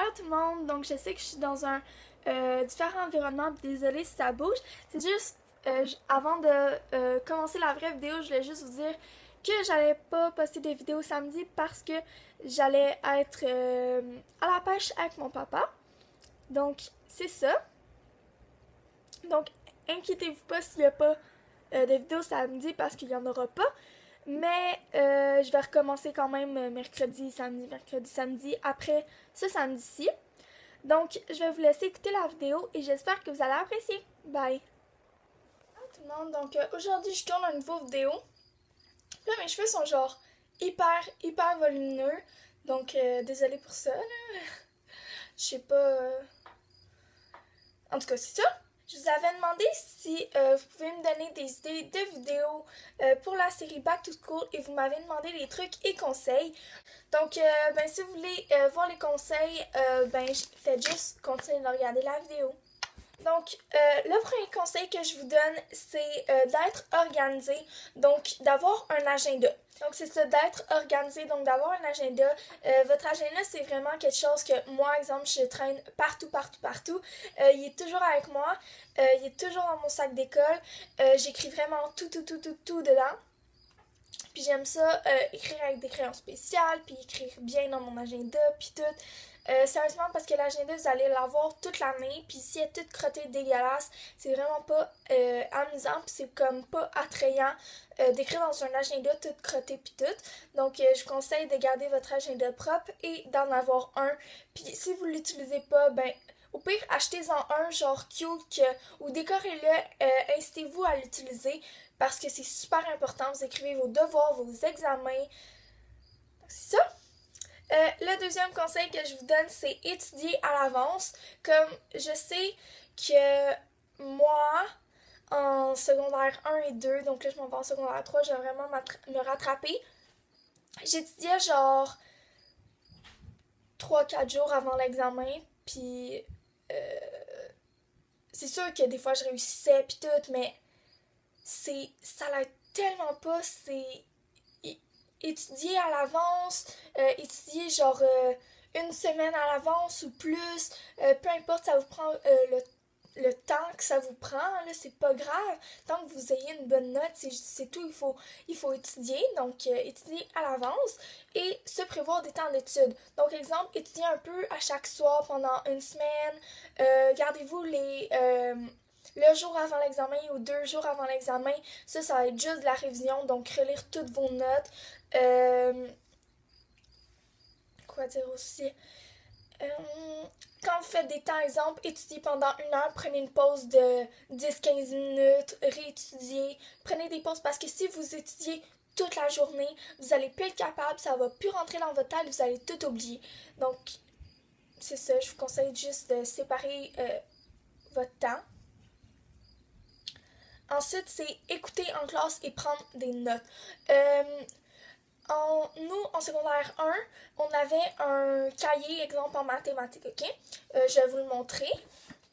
Ciao tout le monde! Donc je sais que je suis dans un différent environnement, désolée si ça bouge. C'est juste, avant de commencer la vraie vidéo, je voulais juste vous dire que j'allais pas poster des vidéos samedi parce que j'allais être à la pêche avec mon papa. Donc c'est ça. Donc inquiétez-vous pas s'il n'y a pas de vidéo samedi parce qu'il n'y en aura pas. Mais je vais recommencer quand même mercredi, samedi, après ce samedi-ci. Donc, je vais vous laisser écouter la vidéo et j'espère que vous allez apprécier. Bye! Bonjour tout le monde, donc aujourd'hui je tourne une nouvelle vidéo. Là, mes cheveux sont genre hyper volumineux. Donc, désolée pour ça, là. Je sais pas... En tout cas, c'est ça. Je vous avais demandé si vous pouvez me donner des idées de vidéos pour la série Back to School et vous m'avez demandé des trucs et conseils. Donc, si vous voulez voir les conseils, faites juste continuer de regarder la vidéo. Donc, le premier conseil que je vous donne, c'est d'être organisé, donc d'avoir un agenda. Donc, c'est ça, d'être organisé, donc d'avoir un agenda. Votre agenda, c'est vraiment quelque chose que moi, exemple, je traîne partout. Il est toujours avec moi, il est toujours dans mon sac d'école. J'écris vraiment tout dedans. Puis j'aime ça, écrire avec des crayons spéciaux, puis écrire bien dans mon agenda, puis tout. Sérieusement, parce que l'agenda, vous allez l'avoir toute l'année, puis si elle est toute crottée dégueulasse, c'est vraiment pas amusant, puis c'est comme pas attrayant d'écrire dans un agenda tout crotté puis tout. Donc, je vous conseille de garder votre agenda propre et d'en avoir un. Puis si vous l'utilisez pas, au pire, achetez-en un genre cute ou décorez-le, incitez-vous à l'utiliser parce que c'est super important. Vous écrivez vos devoirs, vos examens. C'est ça. Le deuxième conseil que je vous donne, c'est étudier à l'avance. Comme je sais que moi, en secondaire 1 et 2, donc là je m'en vais en secondaire 3, je vais vraiment me rattraper. J'étudiais genre 3-4 jours avant l'examen, puis c'est sûr que des fois je réussissais puis tout, mais ça l'aide tellement pas, c'est étudier à l'avance, étudier genre une semaine à l'avance ou plus, peu importe, ça vous prend le temps que ça vous prend, là, c'est pas grave. Tant que vous ayez une bonne note, c'est tout, il faut étudier, donc étudier à l'avance et se prévoir des temps d'études. Donc, exemple, étudier un peu à chaque soir pendant une semaine, gardez-vous le jour avant l'examen ou 2 jours avant l'examen, ça va être juste de la révision, donc relire toutes vos notes. Quoi dire aussi? Quand vous faites des temps, exemple, étudiez pendant 1 heure, prenez une pause de 10-15 minutes, réétudiez, prenez des pauses parce que si vous étudiez toute la journée, vous allez plus être capable, ça va plus rentrer dans votre tête, vous allez tout oublier. Donc, c'est ça, je vous conseille juste de séparer votre temps. Ensuite, c'est écouter en classe et prendre des notes. Nous, en secondaire 1, on avait un cahier, exemple en mathématiques, ok? Je vais vous le montrer.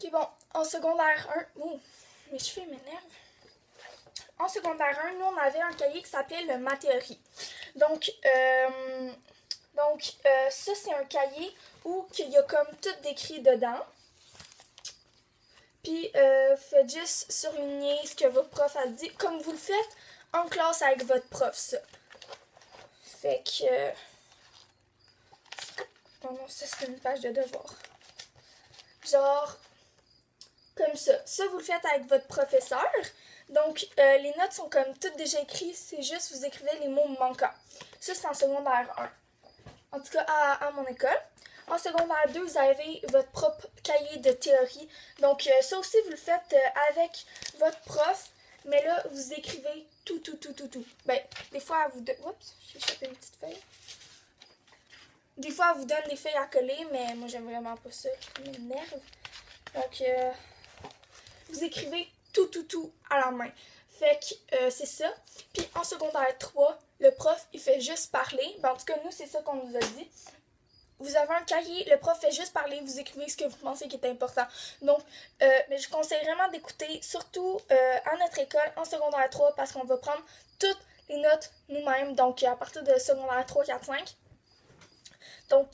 Ok, bon, en secondaire 1, ouh, mes cheveux m'énervent. En secondaire 1, nous, on avait un cahier qui s'appelait le Mathéorie. Donc, ça, c'est un cahier où il y a comme tout décrit dedans. Puis, faites juste surligner ce que votre prof a dit, comme vous le faites en classe avec votre prof, ça. Fait que... Oh non, ça c'est une page de devoir. Genre, comme ça. Ça, vous le faites avec votre professeur. Donc, les notes sont comme toutes déjà écrites. C'est juste, vous écrivez les mots manquants. Ça, c'est en secondaire 1. En tout cas, à mon école. En secondaire 2, vous avez votre propre cahier de théorie. Donc, ça aussi, vous le faites avec votre prof. Mais là, vous écrivez tout. Des fois, oups, j'ai échappé une petite feuille. Des fois, elle vous donne des feuilles à coller, mais moi, j'aime vraiment pas ça. Ça m'énerve. Donc, vous écrivez tout à la main. Fait que c'est ça. Puis, en secondaire 3, le prof, il fait juste parler. En tout cas, nous, c'est ça qu'on nous a dit. Vous avez un cahier, le prof fait juste parler, vous écrivez ce que vous pensez qui est important. Donc, mais je conseille vraiment d'écouter, surtout à notre école, en secondaire 3, parce qu'on va prendre toutes les notes nous-mêmes, donc à partir de secondaire 3, 4, 5. Donc,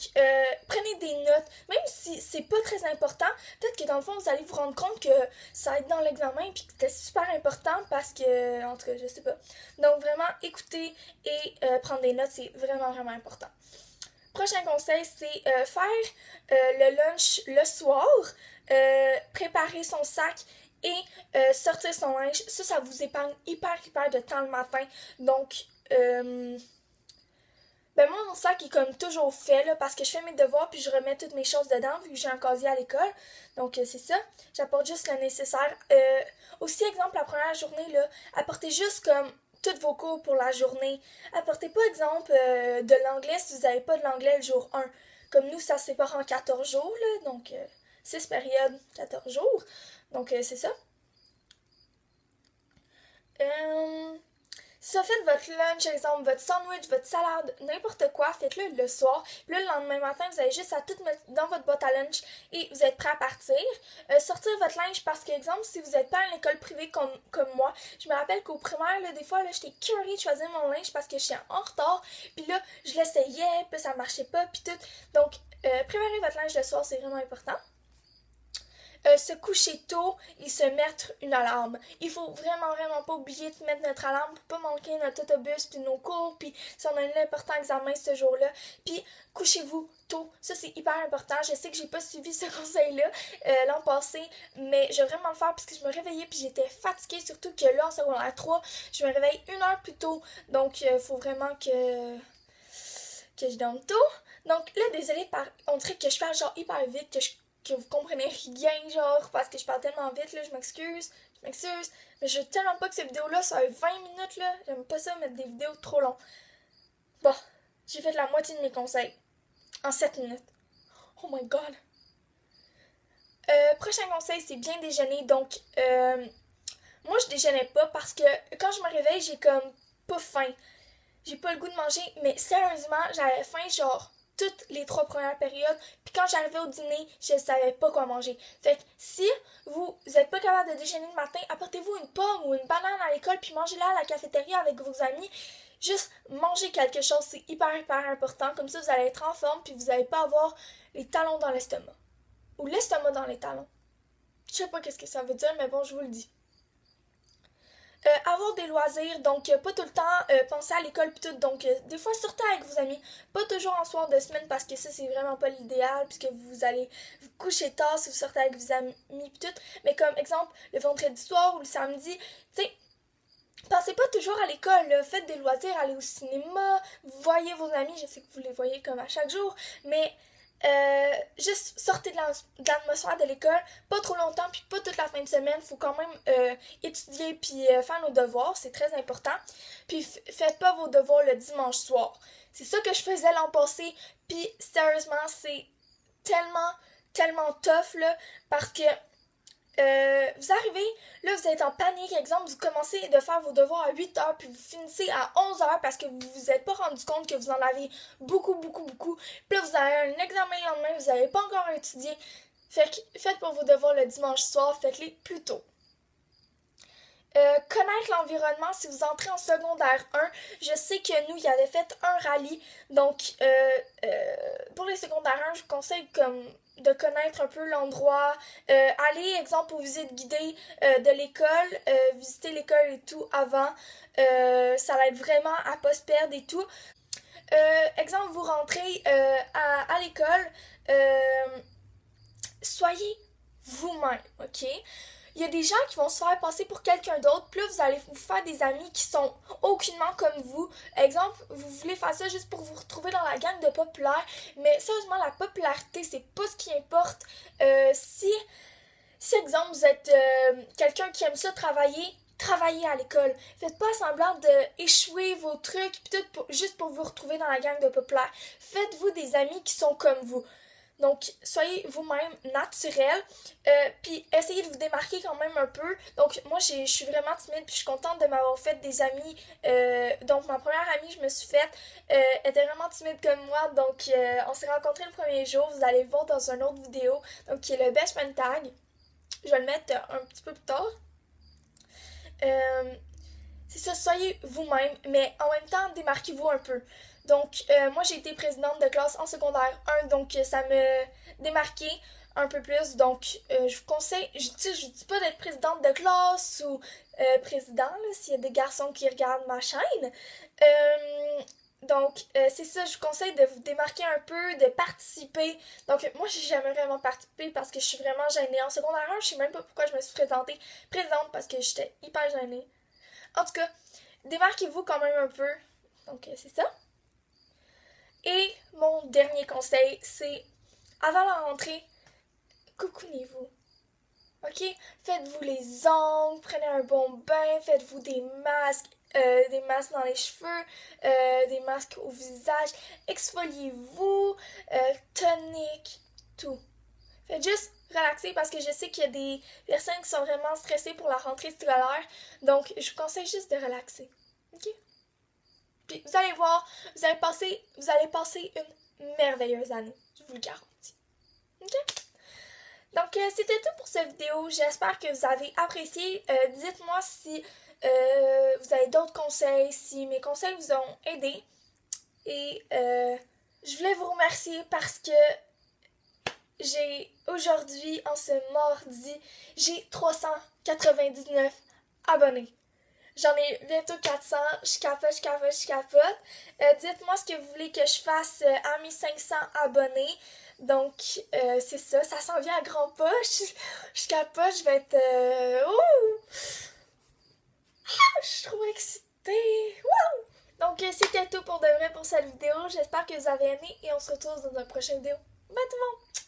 prenez des notes, même si c'est pas très important, peut-être que dans le fond, vous allez vous rendre compte que ça va être dans l'examen puis que c'était super important parce que, en tout cas, je sais pas. Donc, vraiment, écouter et prendre des notes, c'est vraiment, vraiment important. Prochain conseil, c'est faire le lunch le soir, préparer son sac et sortir son linge. Ça vous épargne hyper de temps le matin. Donc, ben moi, mon sac est comme toujours fait là, parce que je fais mes devoirs puis je remets toutes mes choses dedans vu que j'ai un casier à l'école. Donc, c'est ça. J'apporte juste le nécessaire. Aussi, exemple, la première journée, là, apportez juste comme toutes vos cours pour la journée. Apportez pas, exemple, de l'anglais si vous n'avez pas de l'anglais le jour 1. Comme nous, ça se sépare en 14 jours, là, donc 6 périodes, 14 jours. Donc, c'est ça. Si vous faites votre lunch, exemple, votre sandwich, votre salade, n'importe quoi, faites-le le soir. Puis là, le lendemain matin, vous avez juste à tout mettre dans votre boîte à lunch et vous êtes prêt à partir. Sortir votre linge parce que, exemple, si vous n'êtes pas à l'école privée comme moi, je me rappelle qu'au primaire, là, des fois, là, j'étais curieuse de choisir mon linge parce que j'étais en retard. Puis là, je l'essayais, puis ça marchait pas, puis tout. Donc, préparer votre linge le soir, c'est vraiment important. Se coucher tôt et se mettre une alarme. Il faut vraiment pas oublier de mettre notre alarme pour pas manquer notre autobus puis nos cours puis si on a un important examen ce jour-là. Puis couchez-vous tôt. Ça, c'est hyper important. Je sais que j'ai pas suivi ce conseil-là l'an passé, mais je vais vraiment le faire parce que je me réveillais puis j'étais fatiguée, surtout que là, en secondaire 3, je me réveille 1 heure plus tôt. Donc, faut vraiment que je dorme tôt. Donc là, désolée, on dirait que je parle genre hyper vite, que vous comprenez rien, genre, parce que je parle tellement vite, là, je m'excuse, mais je veux tellement pas que cette vidéo-là soit 20 minutes, là, j'aime pas ça, mettre des vidéos trop longues. Bon, j'ai fait la moitié de mes conseils, en 7 minutes. Oh my god! Prochain conseil, c'est bien déjeuner, donc, moi, je déjeunais pas parce que quand je me réveille, j'ai comme pas faim. J'ai pas le goût de manger, mais sérieusement, j'avais faim, genre, toutes les 3 premières périodes. Puis quand j'arrivais au dîner, je savais pas quoi manger. Fait que si vous êtes pas capable de déjeuner le matin, apportez-vous une pomme ou une banane à l'école puis mangez-la à la cafétéria avec vos amis. Juste manger quelque chose, c'est hyper important. Comme ça, vous allez être en forme puis vous allez pas avoir les talons dans l'estomac. Ou l'estomac dans les talons. Je sais pas qu'est-ce que ça veut dire, mais bon, je vous le dis. Avoir des loisirs, donc pas tout le temps penser à l'école pis tout, donc des fois sortez avec vos amis, pas toujours en soir de semaine parce que ça c'est vraiment pas l'idéal puisque vous allez vous coucher tard si vous sortez avec vos amis pis tout, mais comme exemple le vendredi soir ou le samedi, tu sais, pensez pas toujours à l'école, là. Faites des loisirs, allez au cinéma, voyez vos amis, je sais que vous les voyez comme à chaque jour, mais juste sortez de l'atmosphère de l'école, pas trop longtemps, puis pas toute la fin de semaine. Faut quand même étudier puis faire nos devoirs, c'est très important. Puis faites pas vos devoirs le dimanche soir. C'est ça que je faisais l'an passé, puis sérieusement, c'est tellement tough, là, parce que vous arrivez, là vous êtes en panique, exemple, vous commencez de faire vos devoirs à 8h puis vous finissez à 11h parce que vous vous êtes pas rendu compte que vous en avez beaucoup. Puis là vous avez un examen le lendemain, vous n'avez pas encore étudié. Fait que faites pour vos devoirs le dimanche soir, faites-les plus tôt. Connaître l'environnement si vous entrez en secondaire 1. Je sais que nous, il y avait fait un rallye. Donc, pour les secondaires 1, je vous conseille comme de connaître un peu l'endroit. Aller, exemple, aux visites guidées de l'école. Visiter l'école et tout avant. Ça va être vraiment à pas se perdre et tout. Exemple, vous rentrez à l'école. Soyez vous-même, ok? Il y a des gens qui vont se faire passer pour quelqu'un d'autre, puis là, vous allez vous faire des amis qui sont aucunement comme vous. Exemple, vous voulez faire ça juste pour vous retrouver dans la gang de populaires, mais sérieusement, la popularité, c'est pas ce qui importe. Si exemple, vous êtes quelqu'un qui aime ça travaillez à l'école. Faites pas semblant d'échouer vos trucs, pis tout juste pour vous retrouver dans la gang de populaires. Faites-vous des amis qui sont comme vous. Donc, soyez vous-même naturel, puis essayez de vous démarquer quand même un peu. Donc, moi, je suis vraiment timide, puis je suis contente de m'avoir fait des amis. Donc, ma première amie que je me suis faite était vraiment timide comme moi. Donc, on s'est rencontrés le premier jour. Vous allez le voir dans une autre vidéo, donc qui est le Best Friend Tag. Je vais le mettre un petit peu plus tard. C'est ça, soyez vous-même, mais en même temps, démarquez-vous un peu. Donc, moi, j'ai été présidente de classe en secondaire 1, donc ça me démarqué un peu plus. Donc, je vous conseille, je dis pas d'être présidente de classe ou président, là, s'il y a des garçons qui regardent ma chaîne. Donc, c'est ça, je vous conseille de vous démarquer un peu, de participer. Donc, moi, j'ai jamais vraiment participé parce que je suis vraiment gênée. En secondaire 1, je sais même pas pourquoi je me suis présentée présente parce que j'étais hyper gênée. En tout cas, démarquez-vous quand même un peu. Donc, c'est ça. Et mon dernier conseil, c'est avant la rentrée, coucounez-vous. Ok? Faites-vous les ongles, prenez un bon bain, faites-vous des masques dans les cheveux, des masques au visage, exfoliez-vous, tonique, tout. Faites juste relaxer parce que je sais qu'il y a des personnes qui sont vraiment stressées pour la rentrée scolaire, donc je vous conseille juste de relaxer. Ok? Puis vous allez voir, vous allez passer une merveilleuse année, je vous le garantis. Ok? Donc, c'était tout pour cette vidéo. J'espère que vous avez apprécié. Dites-moi si vous avez d'autres conseils, si mes conseils vous ont aidé. Et je voulais vous remercier parce que aujourd'hui, en ce mardi, j'ai 399 abonnés. J'en ai bientôt 400. Je capote. Dites-moi ce que vous voulez que je fasse à mes 500 abonnés. Donc, c'est ça. Ça s'en vient à grands pas. Je capote. Je vais être... je suis trop excitée. Wouh! Donc, c'était tout pour de vrai pour cette vidéo. J'espère que vous avez aimé et on se retrouve dans une prochaine vidéo. Bye tout le monde!